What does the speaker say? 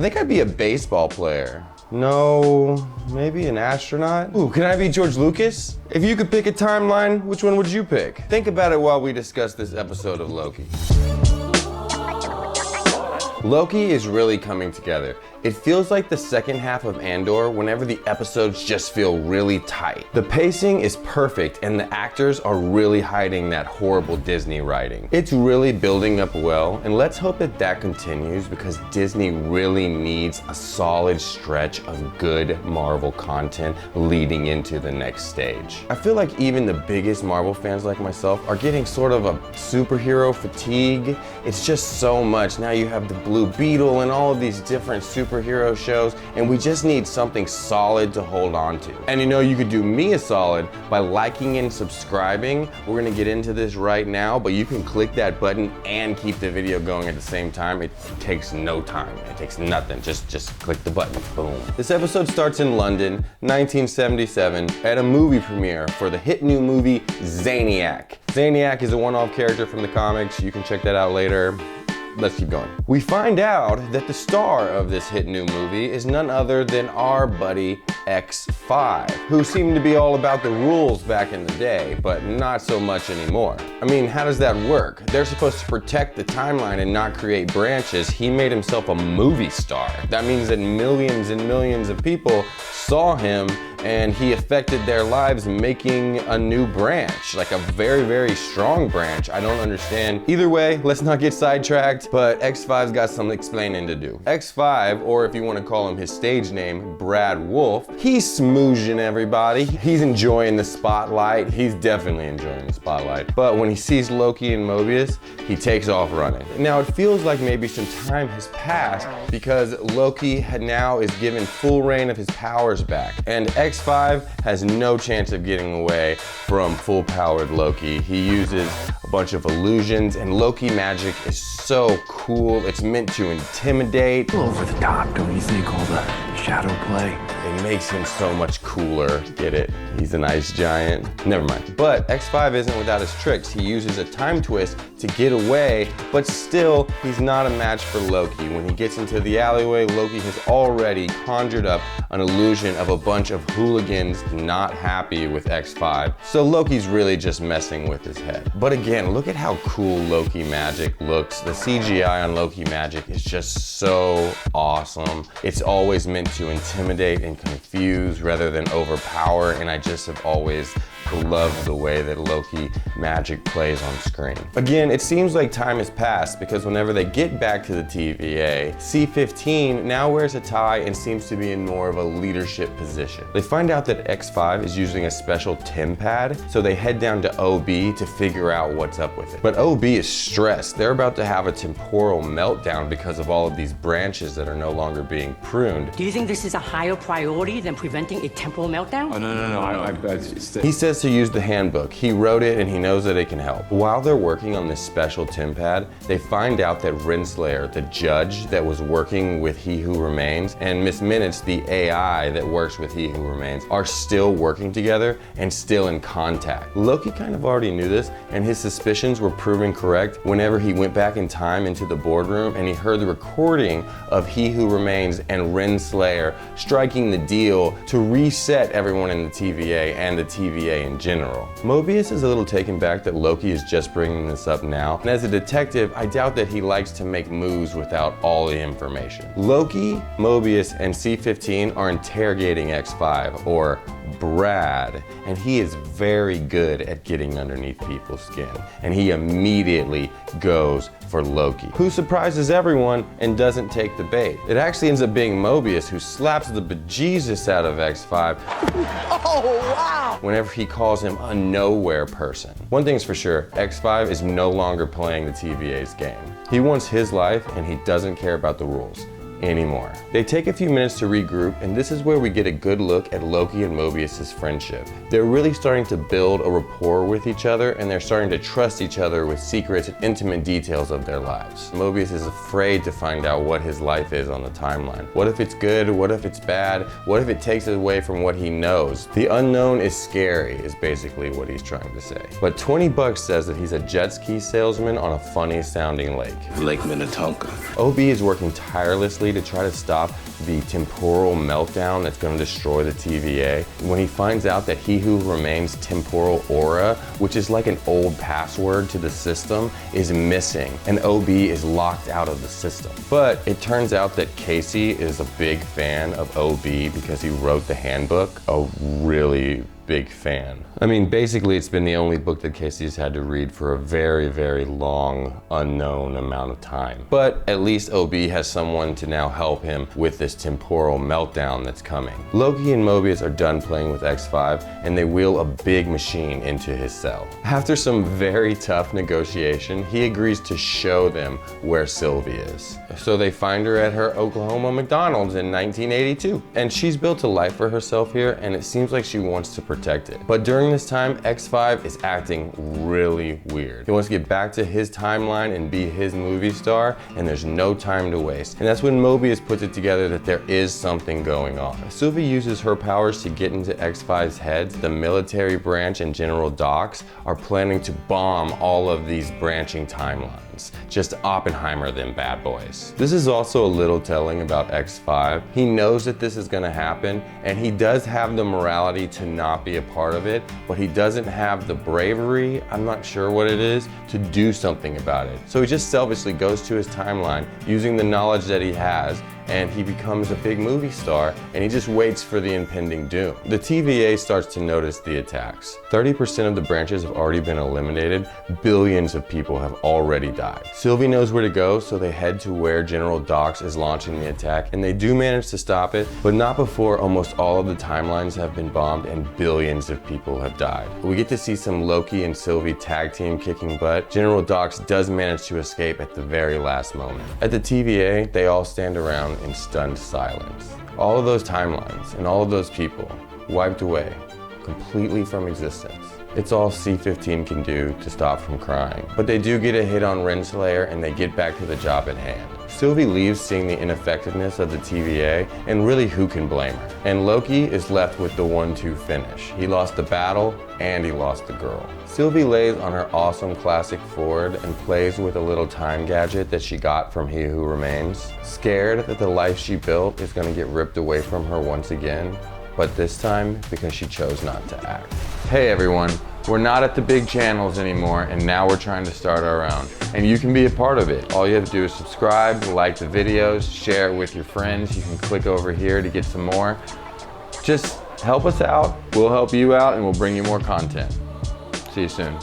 think I'd be a baseball player. No, maybe an astronaut? Ooh, can I be George Lucas? If you could pick a timeline, which one would you pick? Think about it while we discuss this episode of Loki. Loki is really coming together. It feels like the second half of Andor whenever the episodes just feel really tight. The pacing is perfect and the actors are really hiding that horrible Disney writing. It's really building up well, and let's hope that that continues because Disney really needs a solid stretch of good Marvel content leading into the next stage. I feel like even the biggest Marvel fans like myself are getting sort of a superhero fatigue. It's just so much. Now you have the Blue Beetle and all of these different superhero shows, and we just need something solid to hold on to. And you know, you could do me a solid by liking and subscribing. We're gonna get into this right now, but you can click that button and keep the video going at the same time. It takes no time, it takes nothing. Just click the button, boom. This episode starts in London, 1977, at a movie premiere for the hit new movie, Zaniac. Zaniac is a one-off character from the comics. You can check that out later. Let's keep going. We find out that the star of this hit new movie is none other than our buddy X5, who seemed to be all about the rules back in the day, but not so much anymore. I mean, how does that work? They're supposed to protect the timeline and not create branches. He made himself a movie star. That means that millions and millions of people saw him and he affected their lives making a new branch, like a very, very strong branch. I don't understand. Either way, let's not get sidetracked, but X5's got some explaining to do. X5, or if you want to call him his stage name, Brad Wolf, he's smoozing everybody. He's enjoying the spotlight. He's definitely enjoying the spotlight. But when he sees Loki and Mobius, he takes off running. Now it feels like maybe some time has passed because Loki now is given full reign of his powers back. And X5 has no chance of getting away from full-powered Loki. He uses a bunch of illusions, and Loki magic is so cool. It's meant to intimidate. A little over the top, don't you think, all the shadow play? It makes him so much cooler. Get it? He's an ice giant. Never mind. But X5 isn't without his tricks. He uses a time twist to get away, but still, he's not a match for Loki. When he gets into the alleyway, Loki has already conjured up an illusion of a bunch of hooligans not happy with X5. So Loki's really just messing with his head. But again, look at how cool Loki magic looks. The CGI on Loki magic is just so awesome. It's always meant to intimidate and confuse rather than overpower, and I just have always loved the way that Loki magic plays on screen. Again, it seems like time has passed because whenever they get back to the TVA, C-15 now wears a tie and seems to be in more of a leadership position. They find out that X5 is using a special TIM pad, so they head down to OB to figure out what's up with it. But OB is stressed. They're about to have a temporal meltdown because of all of these branches that are no longer being pruned. Do you think this is a higher priority than preventing a temporal meltdown? Oh, no. He says to use the handbook. He wrote it and he knows that it can help. While they're working on this special TIM pad, they find out that Renslayer, the judge that was working with He Who Remains, and Miss Minutes, the AI that works with He Who Remains, are still working together and still in contact. Loki kind of already knew this, and his suspicions were proven correct whenever he went back in time into the boardroom and he heard the recording of He Who Remains and Renslayer striking the deal to reset everyone in the TVA and the TVA in general. Mobius is a little taken back that Loki is just bringing this up now, and as a detective, I doubt that he likes to make moves without all the information. Loki, Mobius, and C-15 are interrogating X5, or Brad, and he is very good at getting underneath people's skin, and he immediately goes for Loki, who surprises everyone and doesn't take the bait. It actually ends up bejesus Mobius who slaps the bejesus out of X5. Oh, wow! Whenever he calls him a nowhere person. One thing's for sure, X5 is no longer playing the TVA's game. He wants his life and he doesn't care about the rules anymore. They take a few minutes to regroup, and this is where we get a good look at Loki and Mobius's friendship. They're really starting to build a rapport with each other, and they're starting to trust each other with secrets and intimate details of their lives. Mobius is afraid to find out what his life is on the timeline. What if it's good? What if it's bad? What if it takes away from what he knows? The unknown is scary, is basically what he's trying to say. But 20 Bucks says that he's a jet ski salesman on a funny sounding lake. Lake Minnetonka. OB is working tirelessly to try to stop the temporal meltdown that's going to destroy the TVA. When he finds out that He Who Remains temporal aura, which is like an old password to the system, is missing, and OB is locked out of the system. But it turns out that Casey is a big fan of OB because he wrote the handbook. A really big fan. I mean, basically it's been the only book that Casey's had to read for a very, very long, unknown amount of time. But at least OB has someone to now help him with this temporal meltdown that's coming. Loki and Mobius are done playing with X5 and they wheel a big machine into his cell. After some very tough negotiation, he agrees to show them where Sylvie is. So they find her at her Oklahoma McDonald's in 1982. And she's built a life for herself here, and it seems like she wants to protect it. But during this time, X5 is acting really weird. He wants to get back to his timeline and be his movie star, and there's no time to waste. And that's when Mobius puts it together that there is something going on. Sylvie uses her powers to get into X5's head. The military branch and General Dox are planning to bomb all of these branching timelines. Just Oppenheimer them bad boys. This is also a little telling about X5. He knows that this is gonna happen, and he does have the morality to not be a part of it, but he doesn't have the bravery, I'm not sure what it is, to do something about it. So he just selfishly goes to his timeline using the knowledge that he has, and he becomes a big movie star, and he just waits for the impending doom. The TVA starts to notice the attacks. 30% of the branches have already been eliminated. Billions of people have already died. Sylvie knows where to go, so they head to where General Dox is launching the attack, and they do manage to stop it, but not before almost all of the timelines have been bombed and billions of people have died. We get to see some Loki and Sylvie tag team kicking butt. General Dox does manage to escape at the very last moment. At the TVA, they all stand around in stunned silence. All of those timelines and all of those people wiped away completely from existence. It's all C-15 can do to stop from crying. But they do get a hit on Renslayer and they get back to the job at hand. Sylvie leaves seeing the ineffectiveness of the TVA, and really who can blame her? And Loki is left with the 1-2 finish. He lost the battle and he lost the girl. Sylvie lays on her awesome classic Ford and plays with a little time gadget that she got from He Who Remains, scared that the life she built is going to get ripped away from her once again, but this time because she chose not to act. Hey everyone, we're not at the big channels anymore, and now we're trying to start our own. And you can be a part of it. All you have to do is subscribe, like the videos, share it with your friends. You can click over here to get some more. Just help us out, we'll help you out, and we'll bring you more content. See you soon.